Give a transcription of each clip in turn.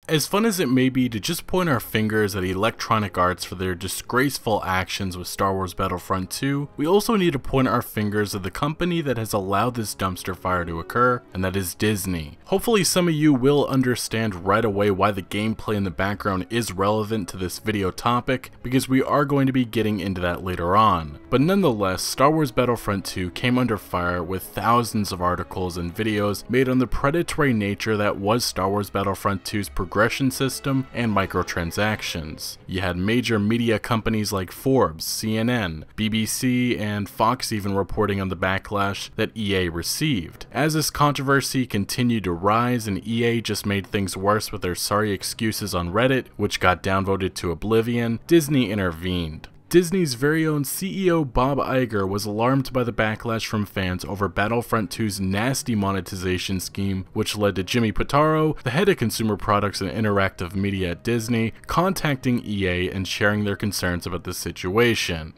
As fun as it may be to just point our fingers at Electronic Arts for their disgraceful actions with Star Wars Battlefront 2, we also need to point our fingers at the company that has allowed this dumpster fire to occur, and that is Disney. Hopefully some of you will understand right away why the gameplay in the background is relevant to this video topic, because we are going to be getting into that later on. But nonetheless, Star Wars Battlefront 2 came under fire with thousands of articles and videos made on the predatory nature that was Star Wars Battlefront 2's progression system and microtransactions. You had major media companies like Forbes, CNN, BBC, and Fox even reporting on the backlash that EA received. As this controversy continued to rise and EA just made things worse with their sorry excuses on Reddit, which got downvoted to oblivion, Disney intervened. Disney's very own CEO Bob Iger was alarmed by the backlash from fans over Battlefront 2's nasty monetization scheme, which led to Jimmy Pitaro, the head of consumer products and interactive media at Disney, contacting EA and sharing their concerns about the situation.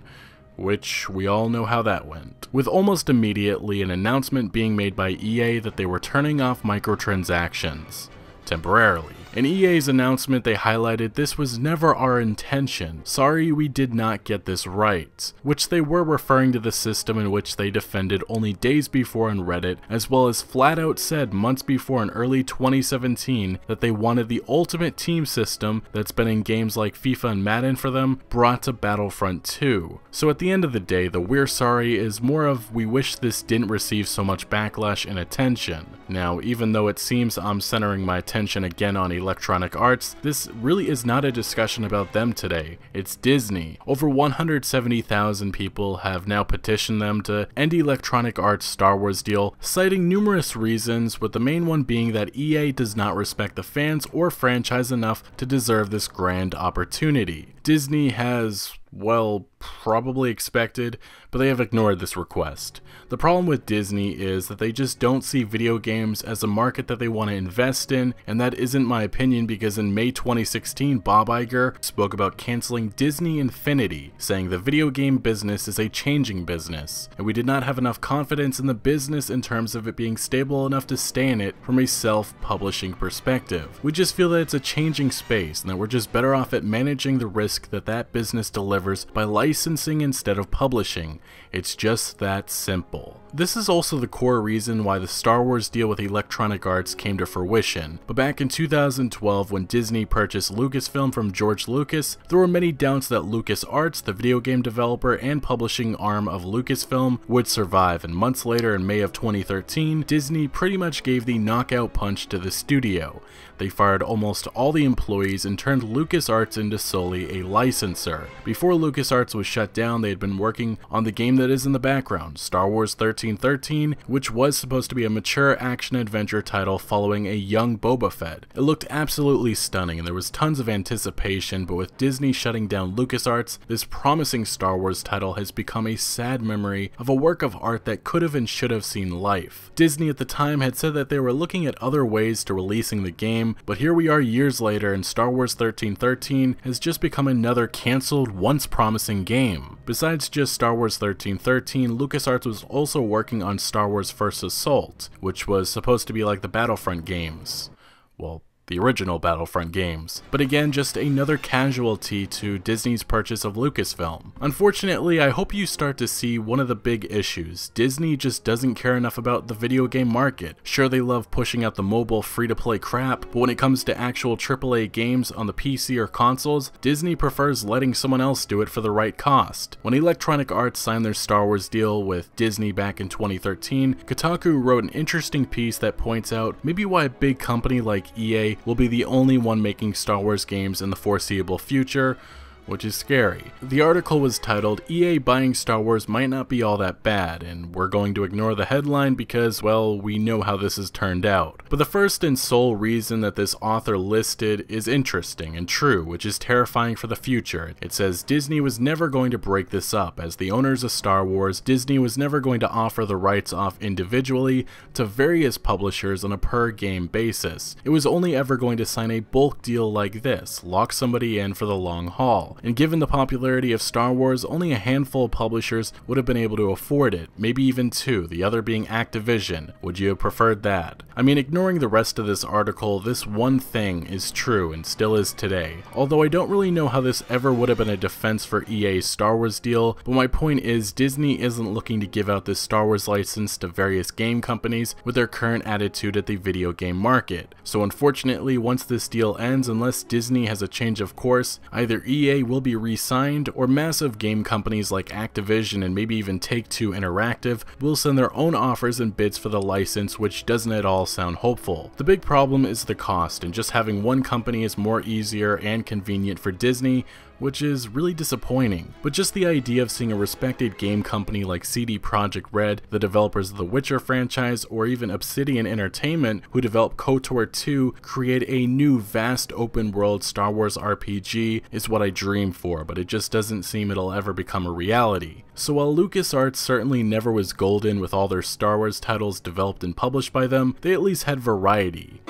Which we all know how that went. With almost immediately an announcement being made by EA that they were turning off microtransactions. Temporarily. In EA's announcement, they highlighted this was never our intention. Sorry, we did not get this right. Which they were referring to the system in which they defended only days before on Reddit, as well as flat out said months before in early 2017 that they wanted the ultimate team system that's been in games like FIFA and Madden for them brought to Battlefront 2. So at the end of the day, the we're sorry is more of we wish this didn't receive so much backlash and attention. Now, even though it seems I'm centering my attention again on Electronic Arts, this really is not a discussion about them today. It's Disney. Over 170,000 people have now petitioned them to end Electronic Arts' Star Wars deal, citing numerous reasons, with the main one being that EA does not respect the fans or franchise enough to deserve this grand opportunity. Disney has, well, probably expected, but they have ignored this request. The problem with Disney is that they just don't see video games as a market that they want to invest in, and that isn't my opinion because in May 2016, Bob Iger spoke about canceling Disney Infinity, saying the video game business is a changing business, and we did not have enough confidence in the business in terms of it being stable enough to stay in it from a self-publishing perspective. We just feel that it's a changing space, and that we're just better off at managing the risk that business delivers by licensing instead of publishing. It's just that simple. This is also the core reason why the Star Wars deal with Electronic Arts came to fruition, but back in 2012 when Disney purchased Lucasfilm from George Lucas, there were many doubts that LucasArts, the video game developer and publishing arm of Lucasfilm, would survive, and months later in May of 2013, Disney pretty much gave the knockout punch to the studio. They fired almost all the employees and turned LucasArts into solely a licensor. Before LucasArts was shut down, they had been working on the game that is in the background, Star Wars 1313, which was supposed to be a mature action-adventure title following a young Boba Fett. It looked absolutely stunning and there was tons of anticipation, but with Disney shutting down LucasArts, this promising Star Wars title has become a sad memory of a work of art that could have and should have seen life. Disney at the time had said that they were looking at other ways to releasing the game, but here we are years later and Star Wars 1313 has just become another cancelled, once promising game. Besides just Star Wars 1313, LucasArts was also working on Star Wars First Assault, which was supposed to be like the Battlefront games. Well, the original Battlefront games. But again, just another casualty to Disney's purchase of Lucasfilm. Unfortunately, I hope you start to see one of the big issues. Disney just doesn't care enough about the video game market. Sure, they love pushing out the mobile free-to-play crap, but when it comes to actual AAA games on the PC or consoles, Disney prefers letting someone else do it for the right cost. When Electronic Arts signed their Star Wars deal with Disney back in 2013, Kotaku wrote an interesting piece that points out maybe why a big company like EA will be the only one making Star Wars games in the foreseeable future, which is scary. The article was titled, "EA buying Star Wars might not be all that bad," and we're going to ignore the headline because, well, we know how this has turned out. But the first and sole reason that this author listed is interesting and true, which is terrifying for the future. It says Disney was never going to break this up. As the owners of Star Wars, Disney was never going to offer the rights off individually to various publishers on a per-game basis. It was only ever going to sign a bulk deal like this, lock somebody in for the long haul. and given the popularity of Star Wars, only a handful of publishers would have been able to afford it, maybe even two, the other being Activision. Would you have preferred that? I mean, ignoring the rest of this article, this one thing is true and still is today. Although I don't really know how this ever would have been a defense for EA's Star Wars deal, but my point is Disney isn't looking to give out this Star Wars license to various game companies with their current attitude at the video game market. So unfortunately, once this deal ends, unless Disney has a change of course, either EA will be re-signed or massive game companies like Activision and maybe even Take-Two Interactive will send their own offers and bids for the license, which doesn't at all sound hopeful. The big problem is the cost, and just having one company is more easier and convenient for Disney, which is really disappointing. But just the idea of seeing a respected game company like CD Projekt Red, the developers of the Witcher franchise, or even Obsidian Entertainment, who developed KOTOR 2, create a new vast open world Star Wars RPG is what I dream for, but it just doesn't seem it'll ever become a reality. So while LucasArts certainly never was golden with all their Star Wars titles developed and published by them, they at least had variety.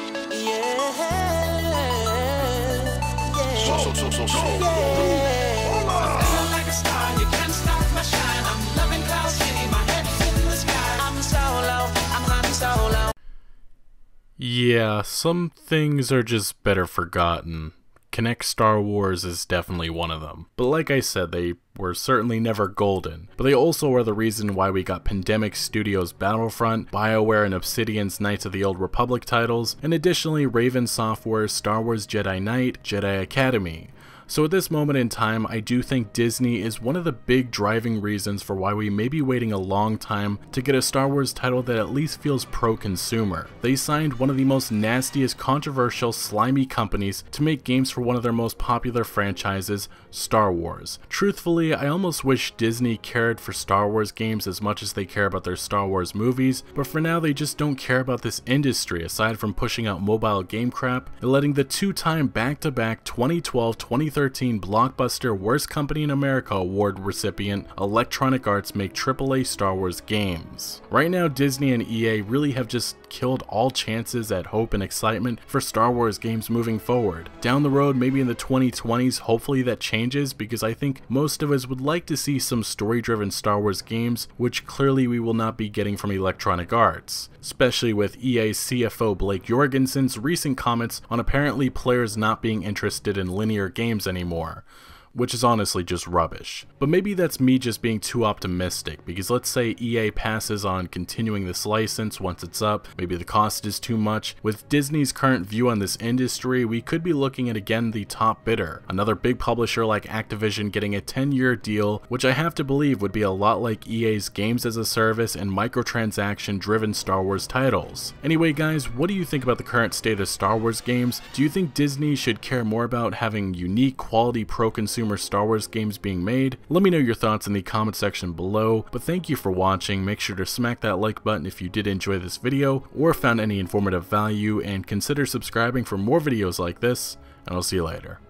Yeah, some things are just better forgotten. Kinect Star Wars is definitely one of them. But like I said, they were certainly never golden. But they also are the reason why we got Pandemic Studios' Battlefront, BioWare and Obsidian's Knights of the Old Republic titles, and additionally Raven Software's Star Wars Jedi Knight, Jedi Academy. So at this moment in time, I do think Disney is one of the big driving reasons for why we may be waiting a long time to get a Star Wars title that at least feels pro-consumer. They signed one of the most nastiest, controversial, slimy companies to make games for one of their most popular franchises, Star Wars. Truthfully, I almost wish Disney cared for Star Wars games as much as they care about their Star Wars movies, but for now they just don't care about this industry aside from pushing out mobile game crap and letting the two-time back-to-back 2012-2013 blockbuster Worst Company in America award recipient Electronic Arts make AAA Star Wars games. Right now, Disney and EA really have just killed all chances at hope and excitement for Star Wars games moving forward. Down the road, maybe in the 2020s, hopefully that changes, because I think most of us would like to see some story-driven Star Wars games, which clearly we will not be getting from Electronic Arts. Especially with EA's CFO Blake Jorgensen's recent comments on apparently players not being interested in linear games anymore, which is honestly just rubbish. But maybe that's me just being too optimistic, because let's say EA passes on continuing this license once it's up, maybe the cost is too much. With Disney's current view on this industry, we could be looking at again the top bidder, another big publisher like Activision getting a 10-year deal, which I have to believe would be a lot like EA's games as a service and microtransaction driven Star Wars titles. Anyway guys, what do you think about the current state of Star Wars games? Do you think Disney should care more about having unique quality pro-consumer Star Wars games being made? Let me know your thoughts in the comment section below, but thank you for watching. Make sure to smack that like button if you did enjoy this video or found any informative value, and consider subscribing for more videos like this, and I'll see you later.